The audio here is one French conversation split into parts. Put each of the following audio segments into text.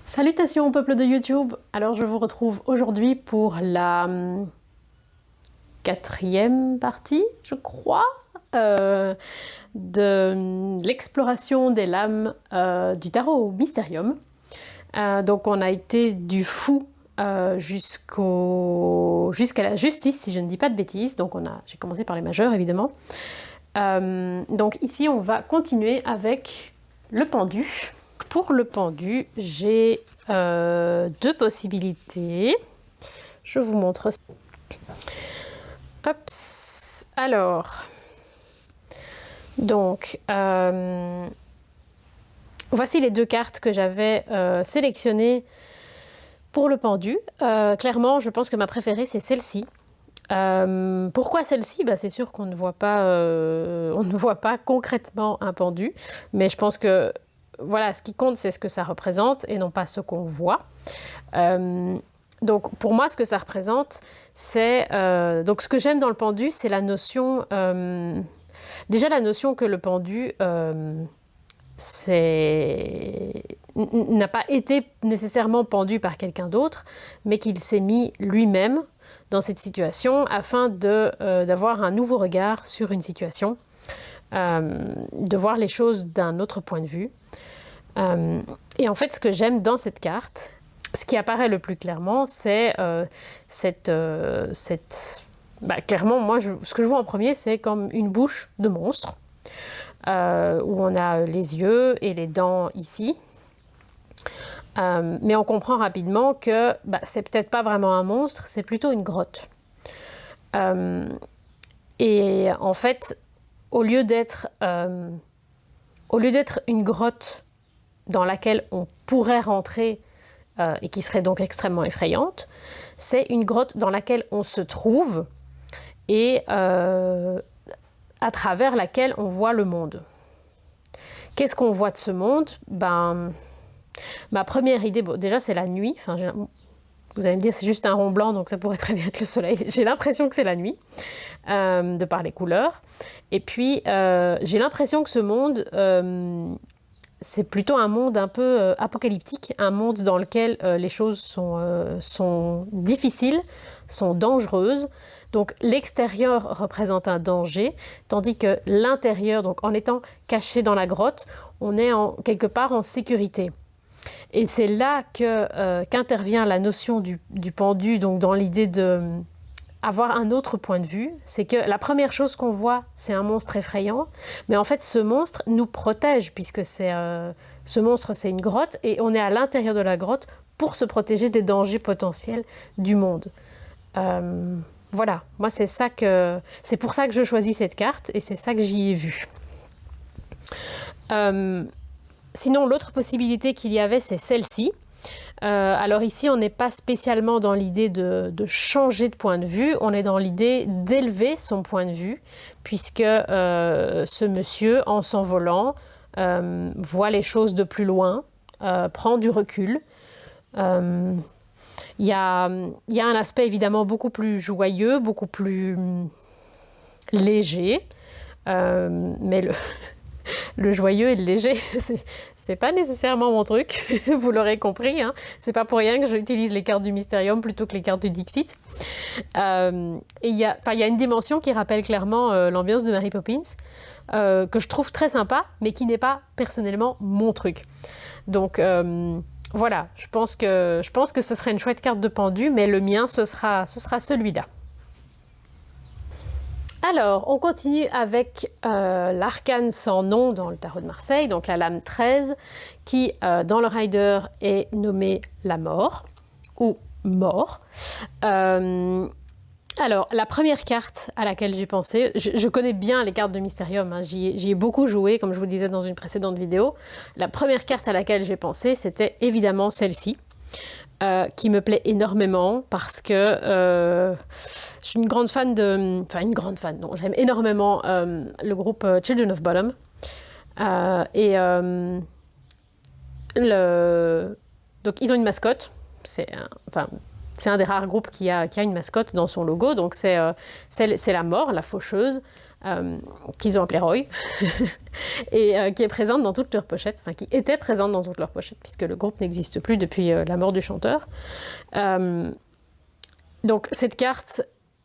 Salutations au peuple de YouTube. Alors je vous retrouve aujourd'hui pour la quatrième partie, je crois, de l'exploration des lames du tarot Mysterium. Donc on a été du fou jusqu'à la justice, si je ne dis pas de bêtises. Donc j'ai commencé par les majeurs, évidemment. Donc ici, on va continuer avec le pendu. Pour le pendu, j'ai deux possibilités. Je vous montre. Hop. Alors, donc, voici les deux cartes que j'avais sélectionnées pour le pendu. Clairement, je pense que ma préférée, c'est celle-ci. Pourquoi celle-ci? C'est sûr qu'on ne voit pas concrètement un pendu, mais je pense que voilà, ce qui compte, c'est ce que ça représente et non pas ce qu'on voit. Donc, pour moi, ce que ça représente, c'est... donc, ce que j'aime dans le pendu, c'est la notion... déjà, la notion que le pendu n'a pas été nécessairement pendu par quelqu'un d'autre, mais qu'il s'est mis lui-même dans cette situation afin d'avoir un nouveau regard sur une situation, de voir les choses d'un autre point de vue. Et en fait, ce que j'aime dans cette carte, ce qui apparaît le plus clairement, c'est clairement, moi, ce que je vois en premier, c'est comme une bouche de monstre, où on a les yeux et les dents ici. Mais on comprend rapidement que c'est peut-être pas vraiment un monstre, c'est plutôt une grotte. Et en fait, au lieu d'être une grotte dans laquelle on pourrait rentrer et qui serait donc extrêmement effrayante, c'est une grotte dans laquelle on se trouve et à travers laquelle on voit le monde. Qu'est-ce qu'on voit de ce monde? Ma première idée, déjà c'est la nuit. Enfin, vous allez me dire c'est juste un rond blanc, donc ça pourrait très bien être le soleil. J'ai l'impression que c'est la nuit, de par les couleurs. Et puis j'ai l'impression que ce monde... c'est plutôt un monde un peu apocalyptique, un monde dans lequel les choses sont difficiles, sont dangereuses. Donc l'extérieur représente un danger, tandis que l'intérieur, donc en étant caché dans la grotte, on est quelque part en sécurité. Et c'est là qu'intervient la notion du pendu, donc dans l'idée de... avoir un autre point de vue, c'est que la première chose qu'on voit, c'est un monstre effrayant, mais en fait, ce monstre nous protège, puisque ce monstre, c'est une grotte, et on est à l'intérieur de la grotte pour se protéger des dangers potentiels du monde. Voilà, moi, c'est pour ça que je choisis cette carte, et c'est ça que j'y ai vu. Sinon, l'autre possibilité qu'il y avait, c'est celle-ci. Alors ici, on n'est pas spécialement dans l'idée de changer de point de vue, on est dans l'idée d'élever son point de vue, puisque ce monsieur, en s'envolant, voit les choses de plus loin, prend du recul. Il y a un aspect évidemment beaucoup plus joyeux, beaucoup plus léger, mais le joyeux et le léger, c'est pas nécessairement mon truc, vous l'aurez compris, hein. C'est pas pour rien que j'utilise les cartes du Mysterium plutôt que les cartes du Dixit. Et il y a une dimension qui rappelle clairement l'ambiance de Mary Poppins, que je trouve très sympa, mais qui n'est pas personnellement mon truc. Donc voilà, je pense que ce serait une chouette carte de pendu, mais le mien, ce sera celui-là. Alors, on continue avec l'arcane sans nom dans le tarot de Marseille, donc la lame 13, qui, dans le rider, est nommée la mort, ou mort. Alors, la première carte à laquelle j'ai pensé, je connais bien les cartes de Mysterium, hein, j'y ai beaucoup joué, comme je vous le disais dans une précédente vidéo. La première carte à laquelle j'ai pensé, c'était évidemment celle-ci. Qui me plaît énormément parce que je suis une grande fan de... Enfin, une grande fan, non, j'aime énormément le groupe Children of Bodom. Donc, ils ont une mascotte. C'est un des rares groupes qui a une mascotte dans son logo. Donc, c'est la mort, la faucheuse. qu'ils ont appelé Roy, et qui est présente dans toutes leurs pochettes, enfin qui était présente dans toutes leurs pochettes, puisque le groupe n'existe plus depuis la mort du chanteur. Donc cette carte,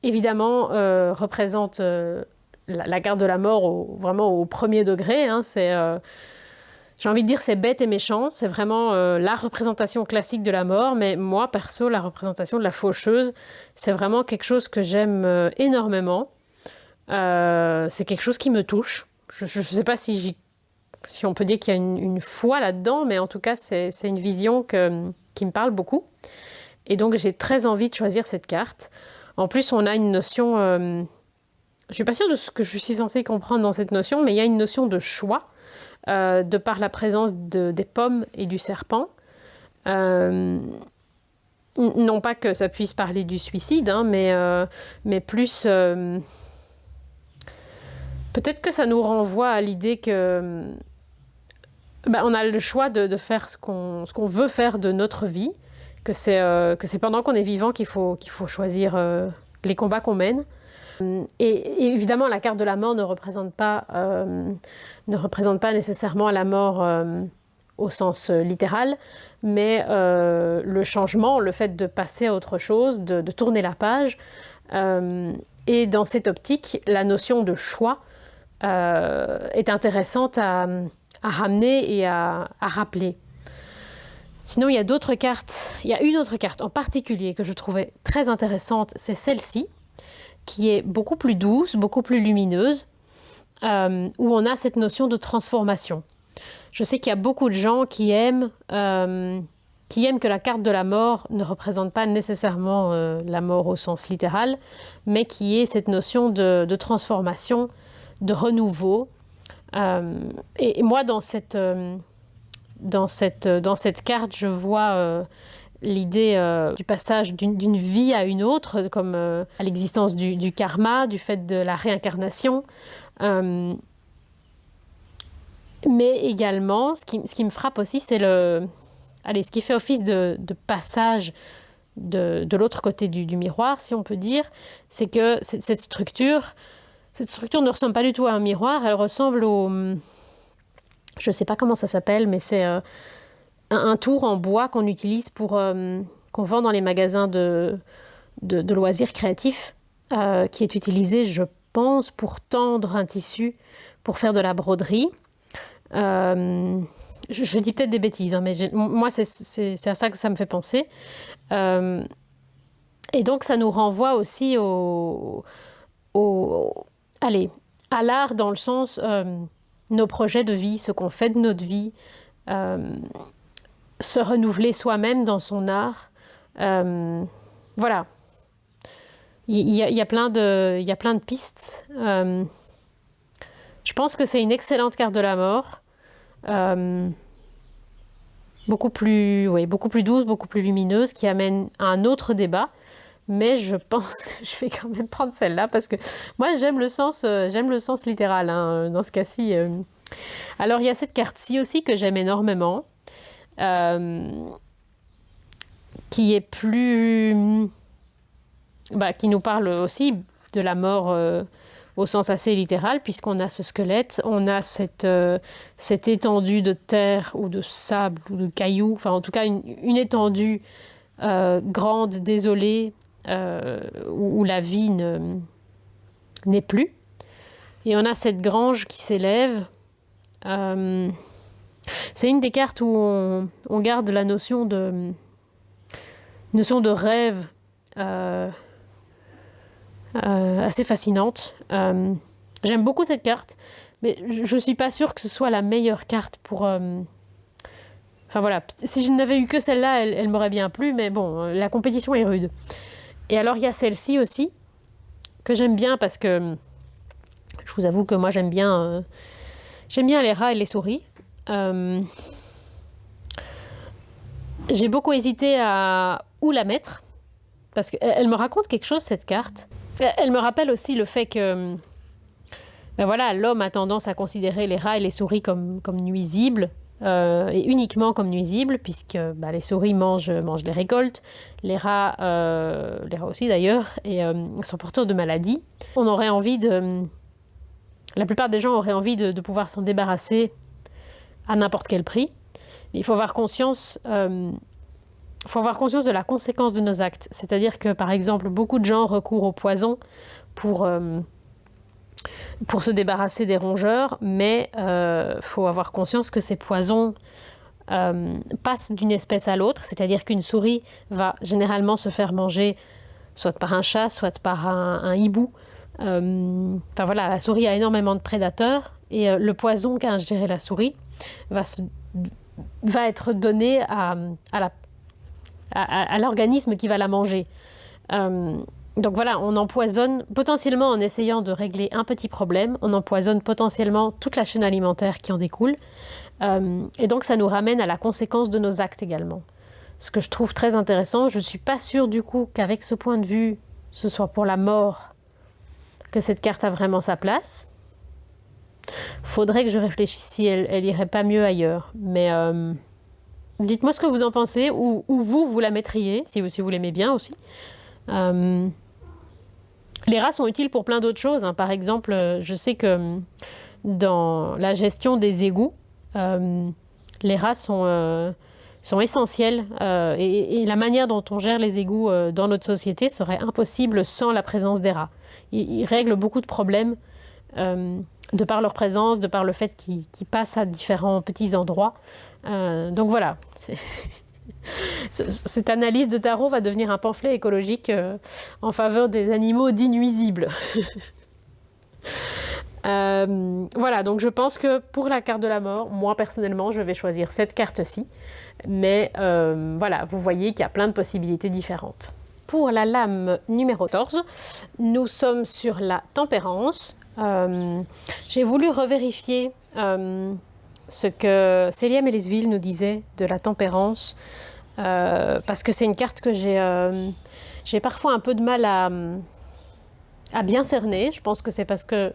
évidemment, représente la carte de la mort vraiment au premier degré. Hein, j'ai envie de dire c'est bête et méchant, c'est vraiment la représentation classique de la mort, mais moi, perso, la représentation de la faucheuse, c'est vraiment quelque chose que j'aime énormément. C'est quelque chose qui me touche. Je ne sais pas si on peut dire qu'il y a une foi là-dedans, mais en tout cas, c'est une vision qui me parle beaucoup. Et donc, j'ai très envie de choisir cette carte. En plus, on a une notion... je ne suis pas sûre de ce que je suis censée comprendre dans cette notion, mais il y a une notion de choix, de par la présence des pommes et du serpent. Non pas que ça puisse parler du suicide, hein, mais plus... peut-être que ça nous renvoie à l'idée que on a le choix de faire ce qu'on veut faire de notre vie, que c'est pendant qu'on est vivant qu'il faut choisir les combats qu'on mène. Et évidemment, la carte de la mort ne représente pas nécessairement la mort au sens littéral, mais le changement, le fait de passer à autre chose, de tourner la page. Et dans cette optique, la notion de choix est intéressante à ramener et à rappeler. Sinon, il y a d'autres cartes. Il y a une autre carte en particulier que je trouvais très intéressante, c'est celle-ci, qui est beaucoup plus douce, beaucoup plus lumineuse, où on a cette notion de transformation. Je sais qu'il y a beaucoup de gens qui aiment que la carte de la mort ne représente pas nécessairement la mort au sens littéral, mais qui est cette notion de transformation, de renouveau. Et moi, dans cette carte, je vois l'idée du passage d'une vie à une autre, comme à l'existence du karma, du fait de la réincarnation. Mais également, ce qui me frappe aussi, c'est ce qui fait office de passage de l'autre côté du miroir, si on peut dire, c'est que cette structure ne ressemble pas du tout à un miroir, elle ressemble je ne sais pas comment ça s'appelle, mais c'est un tour en bois qu'on utilise qu'on vend dans les magasins de loisirs créatifs, qui est utilisé, je pense, pour tendre un tissu, pour faire de la broderie. Je dis peut-être des bêtises, hein, mais moi, c'est à ça que ça me fait penser. Et donc, ça nous renvoie aussi à l'art dans le sens... nos projets de vie, ce qu'on fait de notre vie, se renouveler soi-même dans son art. Voilà. Il y a plein de pistes. Je pense que c'est une excellente carte de la mort. Beaucoup plus douce, beaucoup plus lumineuse, qui amène à un autre débat. Mais je pense que je vais quand même prendre celle-là parce que moi, j'aime le sens littéral, hein, dans ce cas-ci. Alors, il y a cette carte-ci aussi que j'aime énormément, qui est qui nous parle aussi de la mort au sens assez littéral, puisqu'on a ce squelette, on a cette étendue de terre ou de sable ou de cailloux, enfin en tout cas une étendue grande, désolée, où la vie n'est plus. Et on a cette grange qui s'élève. C'est une des cartes où on garde la notion de rêve assez fascinante. J'aime beaucoup cette carte, mais je ne suis pas sûre que ce soit la meilleure carte pour... Enfin voilà, si je n'avais eu que celle-là, elle m'aurait bien plu, mais bon, la compétition est rude. Et alors, il y a celle-ci aussi, que j'aime bien parce que je vous avoue que moi, j'aime bien les rats et les souris. J'ai beaucoup hésité à où la mettre, parce qu'elle me raconte quelque chose, cette carte. Elle me rappelle aussi le fait que l'homme a tendance à considérer les rats et les souris comme nuisibles, et uniquement comme nuisibles, puisque les souris mangent les récoltes, les rats aussi d'ailleurs, et sont porteurs de maladies. On aurait envie de La plupart des gens auraient envie de pouvoir s'en débarrasser à n'importe quel prix. Il faut avoir conscience de la conséquence de nos actes. C'est-à-dire que, par exemple, beaucoup de gens recourent au poison pour se débarrasser des rongeurs, mais faut avoir conscience que ces poisons passent d'une espèce à l'autre, c'est-à-dire qu'une souris va généralement se faire manger soit par un chat, soit par un hibou. Enfin voilà, la souris a énormément de prédateurs et le poison qu'a ingéré la souris va être donné à l'organisme qui va la manger. Donc voilà, on empoisonne potentiellement en essayant de régler un petit problème, on empoisonne potentiellement toute la chaîne alimentaire qui en découle. Et donc ça nous ramène à la conséquence de nos actes également. Ce que je trouve très intéressant, je ne suis pas sûre du coup qu'avec ce point de vue, ce soit pour la mort que cette carte a vraiment sa place. Faudrait que je réfléchisse si elle irait pas mieux ailleurs. Mais dites-moi ce que vous en pensez, ou vous la mettriez, si vous l'aimez bien aussi. Les rats sont utiles pour plein d'autres choses, hein. Par exemple, je sais que dans la gestion des égouts, les rats sont essentiels et la manière dont on gère les égouts dans notre société serait impossible sans la présence des rats. Ils règlent beaucoup de problèmes de par leur présence, de par le fait qu'ils passent à différents petits endroits. Donc voilà, cette analyse de tarot va devenir un pamphlet écologique en faveur des animaux dits nuisibles. Voilà, donc je pense que pour la carte de la mort, moi personnellement, je vais choisir cette carte-ci. Mais voilà, vous voyez qu'il y a plein de possibilités différentes. Pour la lame numéro 14, nous sommes sur la tempérance. J'ai voulu revérifier ce que Célia Mélesville nous disait de la tempérance, parce que c'est une carte que j'ai parfois un peu de mal à bien cerner. Je pense que c'est parce que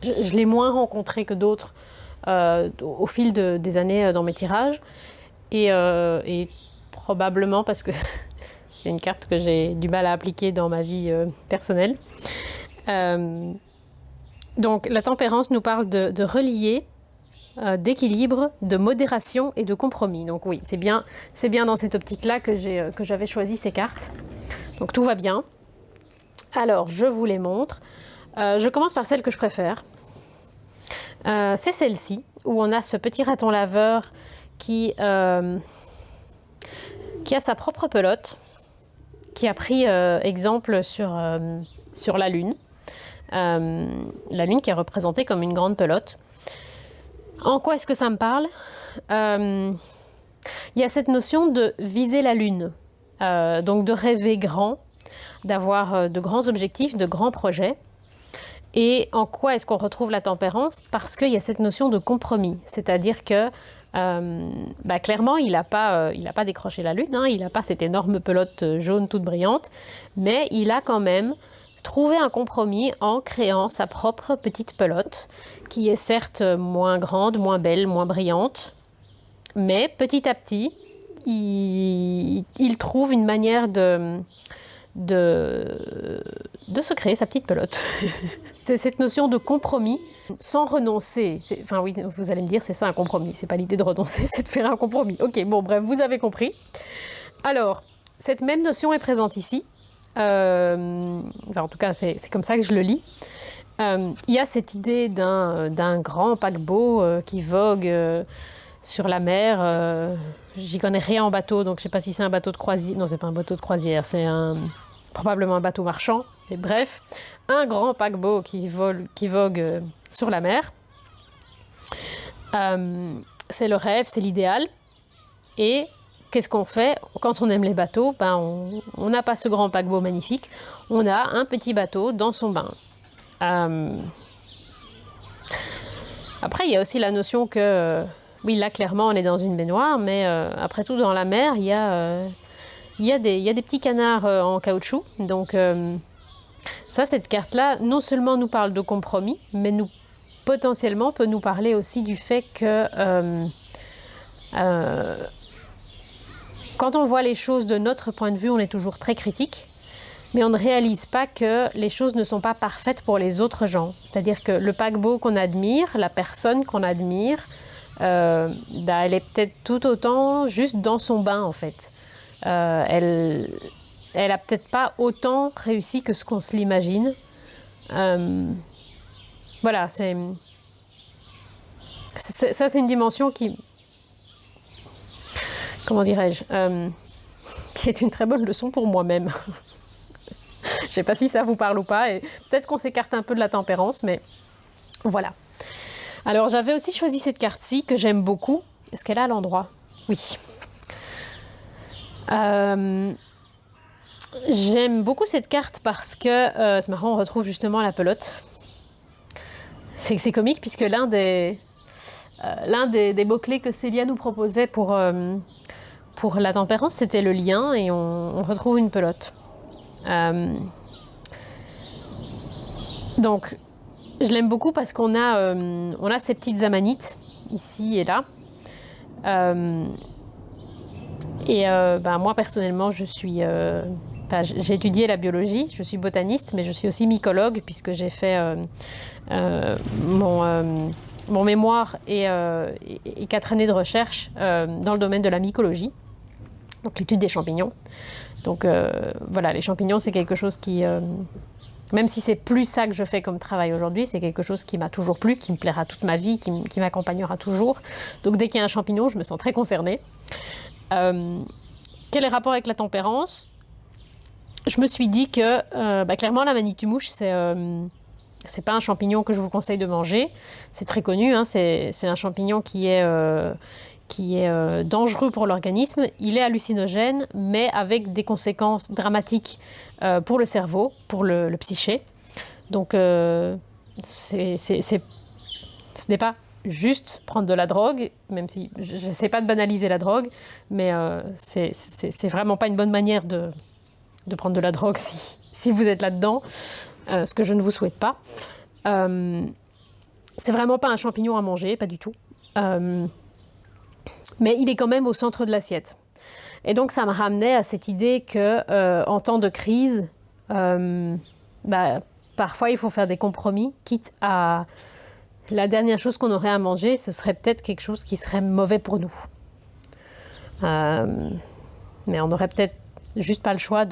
je l'ai moins rencontrée que d'autres au fil des années dans mes tirages. Et probablement parce que c'est une carte que j'ai du mal à appliquer dans ma vie personnelle. Donc la tempérance nous parle de relier, d'équilibre, de modération et de compromis. Donc oui, c'est bien dans cette optique-là que j'avais choisi ces cartes. Donc tout va bien. Alors, je vous les montre. Je commence par celle que je préfère. C'est celle-ci, où on a ce petit raton laveur qui a sa propre pelote, qui a pris exemple sur la Lune. La Lune qui est représentée comme une grande pelote. En quoi est-ce que ça me parle ? Il y a cette notion de viser la Lune, donc de rêver grand, d'avoir de grands objectifs, de grands projets. Et en quoi est-ce qu'on retrouve la tempérance ? Parce qu'il y a cette notion de compromis, c'est-à-dire que clairement, il n'a pas décroché la Lune, hein, il n'a pas cette énorme pelote jaune toute brillante, mais il a quand même trouvé un compromis en créant sa propre petite pelote, qui est certes moins grande, moins belle, moins brillante, mais petit à petit, il trouve une manière de se créer sa petite pelote. C'est cette notion de compromis sans renoncer. Enfin oui, vous allez me dire, c'est ça un compromis. C'est pas l'idée de renoncer, c'est de faire un compromis. Ok, bon bref, vous avez compris. Alors, cette même notion est présente ici. En tout cas, c'est comme ça que je le lis. Il y a cette idée d'un grand paquebot qui vogue sur la mer. J'y connais rien en bateau, donc je ne sais pas si c'est un bateau de croisière. Non, c'est pas un bateau de croisière, c'est probablement un bateau marchand. Et bref, un grand paquebot qui vogue sur la mer. C'est le rêve, c'est l'idéal. Et qu'est-ce qu'on fait quand on aime les bateaux ? On n'a pas ce grand paquebot magnifique, on a un petit bateau dans son bain. Après, il y a aussi la notion que, oui, là, clairement, on est dans une baignoire, mais après tout, dans la mer, il y a des petits canards en caoutchouc. Donc, cette carte-là, non seulement nous parle de compromis, mais potentiellement peut nous parler aussi du fait que quand on voit les choses de notre point de vue, on est toujours très critique. mais on ne réalise pas que les choses ne sont pas parfaites pour les autres gens. C'est-à-dire que le paquebot qu'on admire, la personne qu'on admire, elle est peut-être tout autant juste dans son bain en fait. Elle a peut-être pas autant réussi que ce qu'on se l'imagine. Voilà, c'est une dimension qui, comment dirais-je, qui est une très bonne leçon pour moi-même. Je ne sais pas si ça vous parle ou pas, et peut-être qu'on s'écarte un peu de la tempérance, mais voilà. Alors j'avais aussi choisi cette carte-ci que j'aime beaucoup. Est-ce qu'elle est à l'endroit? Oui. J'aime beaucoup cette carte parce que, c'est marrant, on retrouve justement la pelote. C'est comique puisque l'un des mots-clés que Célia nous proposait pour la tempérance, c'était le lien, et on retrouve une pelote. Donc, je l'aime beaucoup parce qu'on a ces petites amanites ici et là. Moi, personnellement, j'ai étudié la biologie, je suis botaniste, mais je suis aussi mycologue puisque j'ai fait mon mémoire et 4 années de recherche dans le domaine de la mycologie, donc l'étude des champignons. Donc voilà, les champignons, c'est quelque chose qui, même si c'est plus ça que je fais comme travail aujourd'hui, c'est quelque chose qui m'a toujours plu, qui me plaira toute ma vie, qui m'accompagnera toujours. Donc dès qu'il y a un champignon, je me sens très concernée. Quel est le rapport avec la tempérance? Je me suis dit que clairement la Manitue-mouche, c'est pas un champignon que je vous conseille de manger. C'est très connu, hein, c'est un champignon qui est dangereux pour l'organisme. Il est hallucinogène, mais avec des conséquences dramatiques pour le cerveau, pour le psyché. Donc ce n'est pas juste prendre de la drogue, même si je n'essaie pas de banaliser la drogue, mais c'est vraiment pas une bonne manière de prendre de la drogue si vous êtes là-dedans, ce que je ne vous souhaite pas. C'est vraiment pas un champignon à manger, pas du tout. Mais il est quand même au centre de l'assiette. Et donc ça me ramenait à cette idée que en temps de crise, parfois il faut faire des compromis, quitte à la dernière chose qu'on aurait à manger, ce serait peut-être quelque chose qui serait mauvais pour nous. Mais on n'aurait peut-être juste pas le choix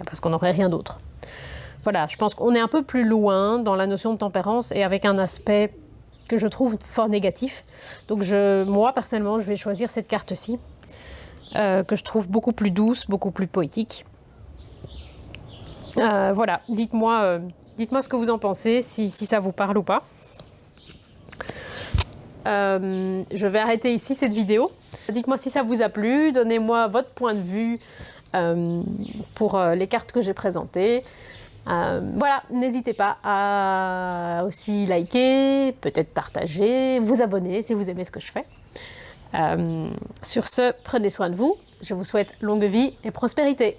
parce qu'on n'aurait rien d'autre. Voilà, je pense qu'on est un peu plus loin dans la notion de tempérance et avec un aspect que je trouve fort négatif. Donc moi, personnellement, je vais choisir cette carte-ci, que je trouve beaucoup plus douce, beaucoup plus poétique. Voilà, dites-moi ce que vous en pensez, si ça vous parle ou pas. Je vais arrêter ici cette vidéo. Dites-moi si ça vous a plu, donnez-moi votre point de vue pour les cartes que j'ai présentées. Voilà, n'hésitez pas à aussi liker, peut-être partager, vous abonner si vous aimez ce que je fais. Sur ce, prenez soin de vous. Je vous souhaite longue vie et prospérité.